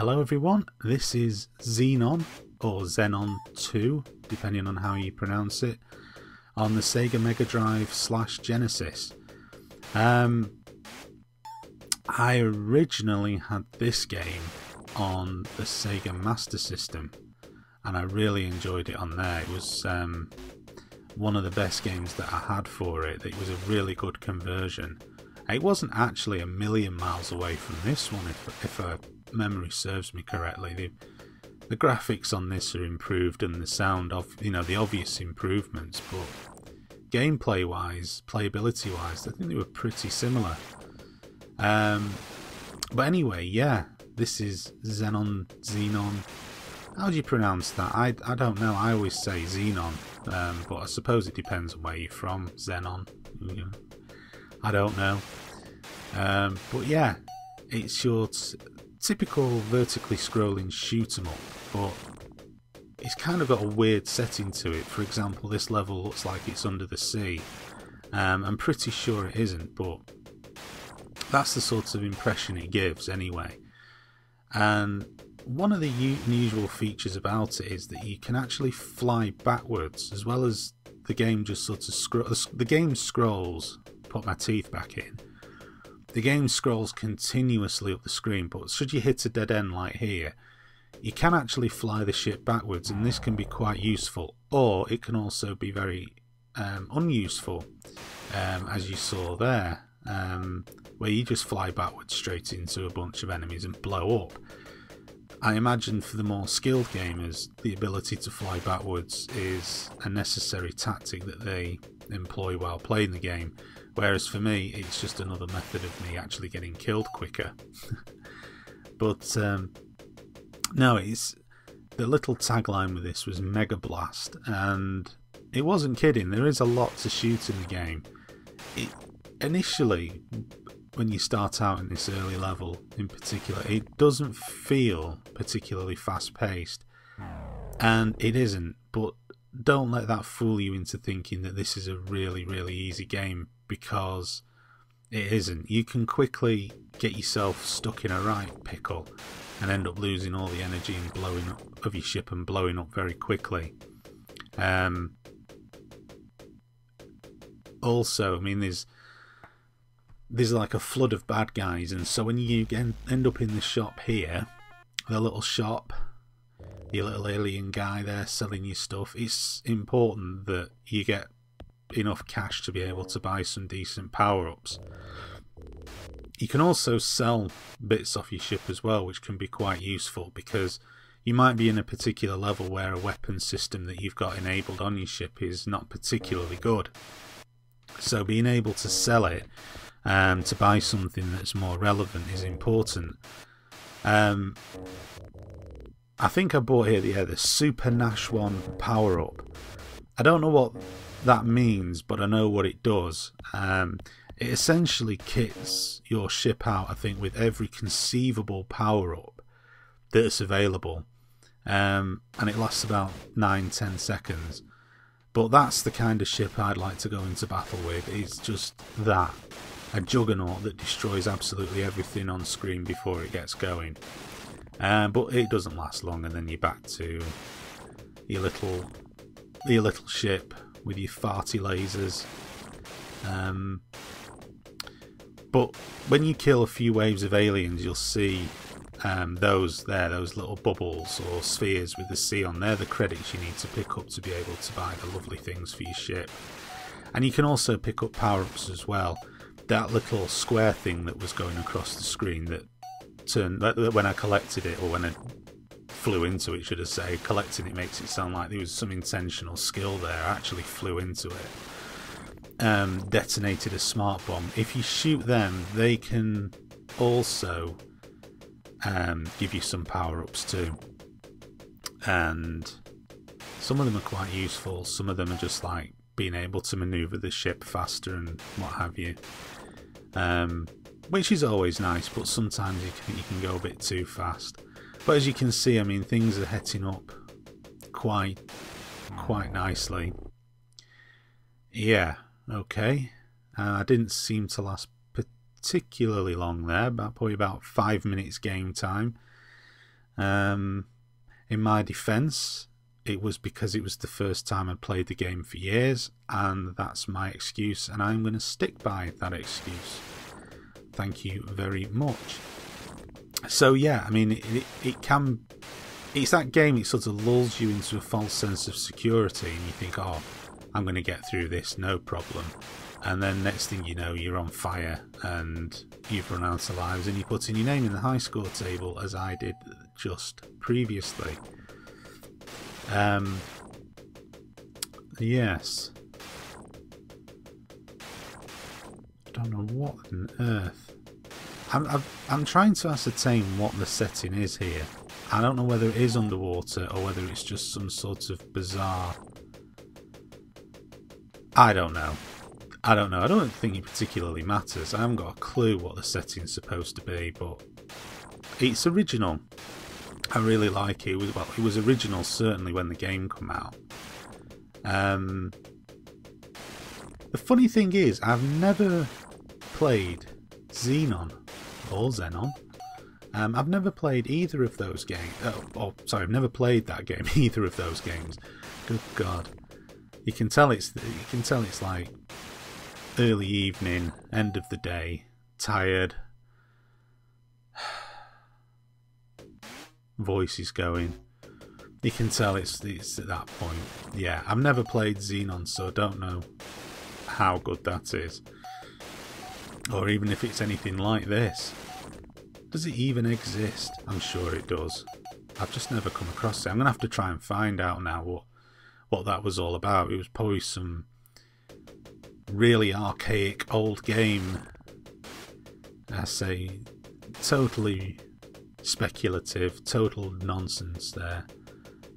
Hello everyone, this is Xenon, or Xenon 2, depending on how you pronounce it, on the Sega Mega Drive / Genesis. I originally had this game on the Sega Master System, and I really enjoyed it on there. It was one of the best games that I had for it. It was a really good conversion. It wasn't actually a million miles away from this one, if memory serves me correctly. The graphics on this are improved, and the sound of, the obvious improvements, but gameplay wise, playability wise, I think they were pretty similar. But anyway, yeah, this is Xenon. How do you pronounce that? I don't know. I always say Xenon, but I suppose it depends on where you're from. Xenon, I don't know. But yeah, it's your typical vertically scrolling shoot 'em up, but it's kind of got a weird setting to it. For example, this level looks like it's under the sea. I'm pretty sure it isn't, but that's the sort of impression it gives anyway. And one of the unusual features about it is that you can actually fly backwards, as well as the game just sort of the game scrolls. Put my teeth back in. The game scrolls continuously up the screen, but should you hit a dead end like here, you can actually fly the ship backwards, and this can be quite useful, or it can also be very unuseful, as you saw there, where you just fly backwards straight into a bunch of enemies and blow up. I imagine for the more skilled gamers, the ability to fly backwards is a necessary tactic that they employ while playing the game, whereas for me it's just another method of me actually getting killed quicker. But no, it's the little tagline with this was Mega Blast, and it wasn't kidding. There is a lot to shoot in the game. Initially, when you start out in this early level in particular, it doesn't feel particularly fast paced, and it isn't, but don't let that fool you into thinking that this is a really easy game, because it isn't. You can quickly get yourself stuck in a right pickle and end up losing all the energy and blowing up of your ship and blowing up very quickly. Also, I mean, there's like a flood of bad guys, and so when you end up in the shop here, the little shop, your little alien guy there selling you stuff, it's important that you get enough cash to be able to buy some decent power-ups. You can also sell bits off your ship as well, which can be quite useful, because you might be in a particular level where a weapon system that you've got enabled on your ship is not particularly good. So being able to sell it to buy something that's more relevant is important. I think I bought here the Super Nash 1 power up. I don't know what that means, but I know what it does. It essentially kits your ship out, I think, with every conceivable power up that's available, and it lasts about 9-10 seconds. But that's the kind of ship I'd like to go into battle with. It's just that, a juggernaut that destroys absolutely everything on screen before it gets going. But it doesn't last long, and then you're back to your little ship with your farty lasers. But when you kill a few waves of aliens, you'll see those little bubbles or spheres with the C on. They're the credits you need to pick up to be able to buy the lovely things for your ship. And you can also pick up power-ups as well. That little square thing that was going across the screen that when I collected it, or when I flew into it, should I say, collecting it makes it sound like there was some intentional skill there. I actually flew into it. Detonated a smart bomb. If you shoot them, they can also give you some power-ups too, and some of them are quite useful. Some of them are just like being able to maneuver the ship faster and what have you, which is always nice, but sometimes you can go a bit too fast. But as you can see, I mean, things are heading up quite nicely. Yeah, okay. I didn't seem to last particularly long there, probably about 5 minutes game time. In my defence, it was because it was the first time I'd played the game for years, and that's my excuse, and I'm going to stick by that excuse. Thank you very much. So yeah, I mean, it can... It's that game, it sort of lulls you into a false sense of security, and you think, oh, I'm going to get through this, no problem. And then next thing you know, you're on fire, and you've run out of lives, and you put in your name in the high score table, as I did just previously. Yes. I don't know what on earth. I'm trying to ascertain what the setting is here. I don't know whether it is underwater or whether it's just some sort of bizarre... I don't know. I don't think it particularly matters. I haven't got a clue what the setting's supposed to be, but it's original. I really like it. It was original certainly when the game came out. The funny thing is, I've never played Xenon or Xenon. I've never played either of those games. I've never played that game. Either of those games. Good God, you can tell it's like early evening, end of the day, tired. Voice is going. You can tell it's at that point. Yeah, I've never played Xenon, so I don't know how good that is, or even if it's anything like this. Does it even exist? I'm sure it does. I've just never come across it. I'm gonna have to try and find out now what that was all about. It was probably some really archaic old game. I say totally speculative, total nonsense there.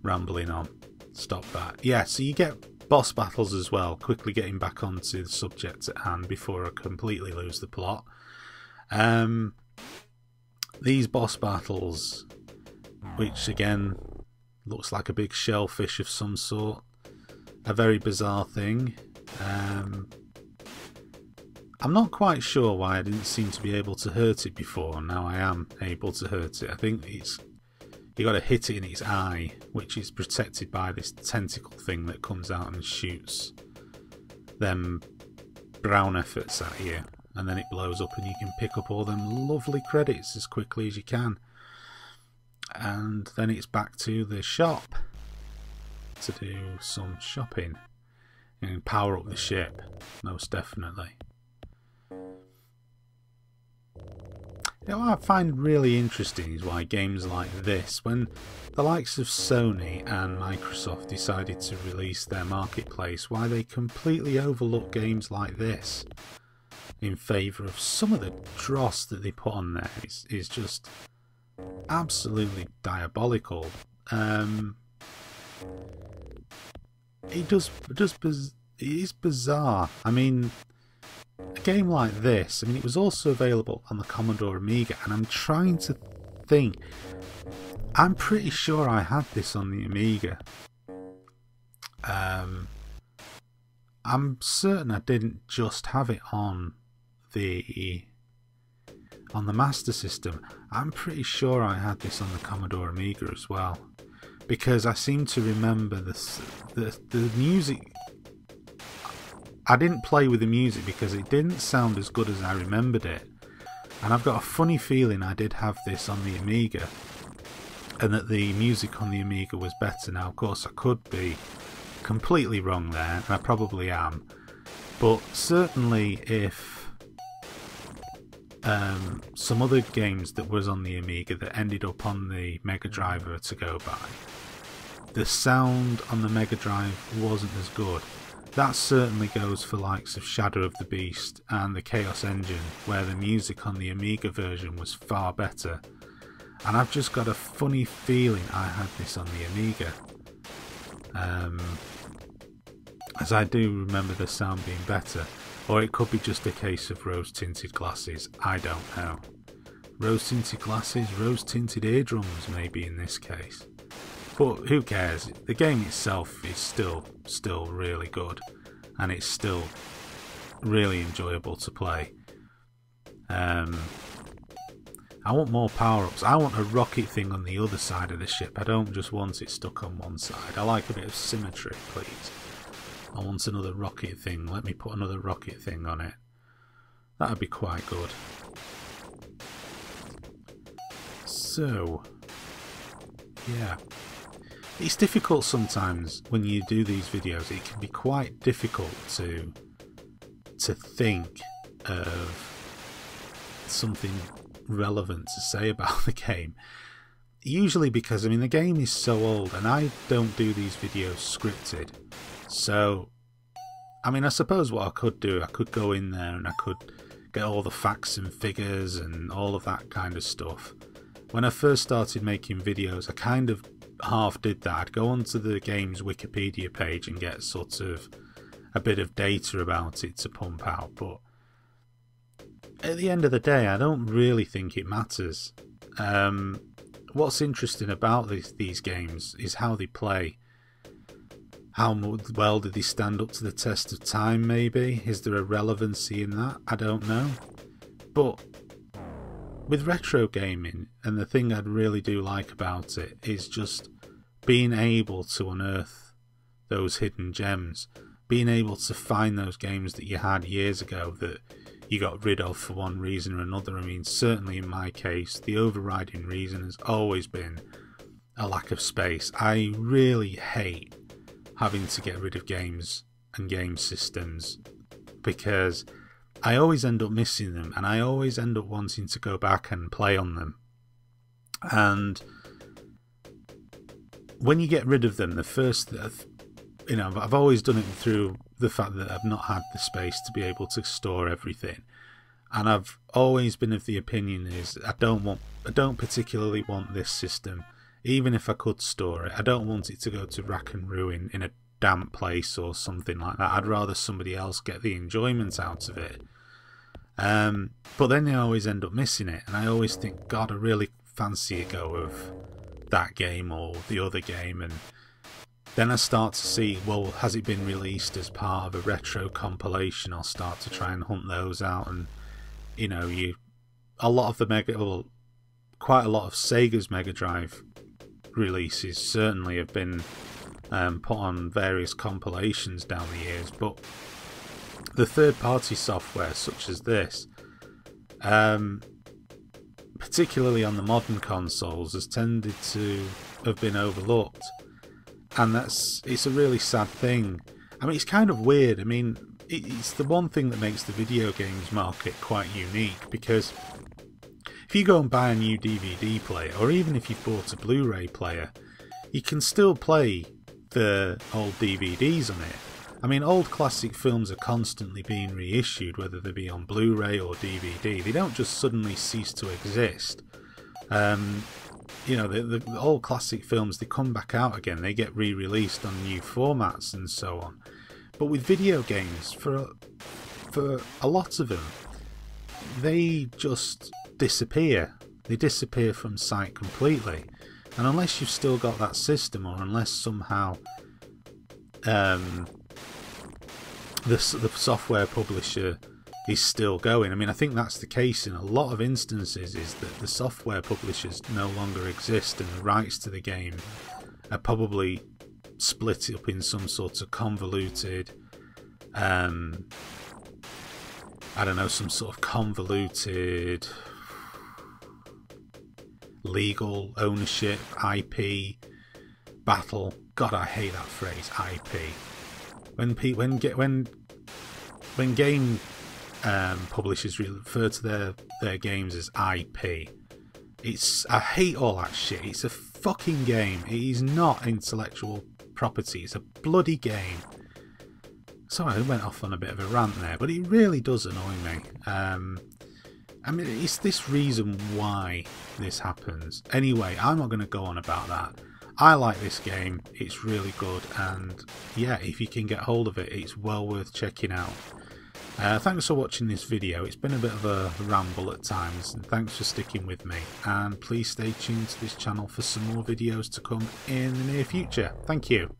Rambling on. Stop that. Yeah, so you get boss battles as well. Quickly getting back onto the subject at hand before I completely lose the plot. These boss battles, which again looks like a big shellfish of some sort, a very bizarre thing. I'm not quite sure why I didn't seem to be able to hurt it before. Now I am able to hurt it. I think you got to hit it in its eye, which is protected by this tentacle thing that comes out and shoots them brown efforts at you, and then it blows up and you can pick up all them lovely credits as quickly as you can. And then it's back to the shop to do some shopping and power up the ship, most definitely. You know, what I find really interesting is why games like this, when the likes of Sony and Microsoft decided to release their marketplace, why they completely overlook games like this in favour of some of the dross that they put on there is just absolutely diabolical. It is bizarre. I mean, a game like this, I mean, it was also available on the Commodore Amiga, and I'm trying to think. I'm pretty sure I had this on the Amiga. I'm certain I didn't just have it on the Master System. I'm pretty sure I had this on the Commodore Amiga as well, because I seem to remember the music. I didn't play with the music because it didn't sound as good as I remembered it, and I've got a funny feeling I did have this on the Amiga and that the music on the Amiga was better. Now, of course, I could be completely wrong there, and I probably am, but certainly if some other games that was on the Amiga that ended up on the Mega Drive were to go by, the sound on the Mega Drive wasn't as good. That certainly goes for likes of Shadow of the Beast and the Chaos Engine, where the music on the Amiga version was far better. And I've just got a funny feeling I had this on the Amiga, as I do remember the sound being better. Or it could be just a case of rose-tinted glasses, I don't know. Rose-tinted glasses, rose-tinted eardrums maybe in this case. But who cares? The game itself is still really good, and it's still really enjoyable to play. I I want more power-ups. I want a rocket thing on the other side of the ship. I don't just want it stuck on one side. I like a bit of symmetry, please. I want another rocket thing. Let me put another rocket thing on it. That would be quite good. So, yeah. It's difficult sometimes when you do these videos. It can be quite difficult to think of something relevant to say about the game. Usually because, I mean, the game is so old and I don't do these videos scripted. So, I mean, I suppose what I could do, I could go in there and I could get all the facts and figures and all of that kind of stuff. When I first started making videos, I kind of half did that. I'd go onto the game's Wikipedia page and get sort of a bit of data about it to pump out, but at the end of the day, I don't really think it matters. What's interesting about these games is how they play. How well did they stand up to the test of time, maybe? Is there a relevancy in that? I don't know. But with retro gaming, and the thing I really do like about it, is just being able to unearth those hidden gems. Being able to find those games that you had years ago that you got rid of for one reason or another. I mean, certainly in my case, the overriding reason has always been a lack of space. I really hate having to get rid of games and game systems because I always end up missing them and I always end up wanting to go back and play on them. And when you get rid of them, the first, you know, I've always done it through the fact that I've not had the space to be able to store everything, and I've always been of the opinion is I don't particularly want this system. Even if I could store it, I don't want it to go to rack and ruin in a damp place or something like that. I'd rather somebody else get the enjoyment out of it. But then I always end up missing it, and I always think, God, I really fancy a go of that game or the other game, and then I start to see, well, has it been released as part of a retro compilation? I'll start to try and hunt those out, and you know, a lot of the quite a lot of Sega's Mega Drive releases certainly have been put on various compilations down the years, but the third-party software such as this, particularly on the modern consoles, has tended to have been overlooked. And it's a really sad thing. I mean, it's kind of weird. I mean, it's the one thing that makes the video games market quite unique, because if you go and buy a new DVD player, or even if you've bought a Blu-ray player, you can still play the old DVDs on it. I mean, old classic films are constantly being reissued, whether they be on Blu-ray or DVD. They don't just suddenly cease to exist. You know, the old classic films, they come back out again, they get re-released on new formats and so on. But with video games, for a lot of them, they just disappear. They disappear from sight completely. And unless you've still got that system, or unless somehow the software publisher is still going. I mean, I think that's the case in a lot of instances, is that the software publishers no longer exist and the rights to the game are probably split up in some sort of convoluted, I don't know, some sort of convoluted legal ownership, IP battle. God, I hate that phrase, IP. When game publishers refer to their games as IP, I hate all that shit. It's a fucking game. It is not intellectual property. It's a bloody game. Sorry, I went off on a bit of a rant there, but it really does annoy me. I mean, it's this reason why this happens. Anyway, I'm not going to go on about that. I like this game. It's really good, and yeah, if you can get hold of it, it's well worth checking out. Thanks for watching this video. It's been a bit of a ramble at times, and thanks for sticking with me. And please stay tuned to this channel for some more videos to come in the near future. Thank you.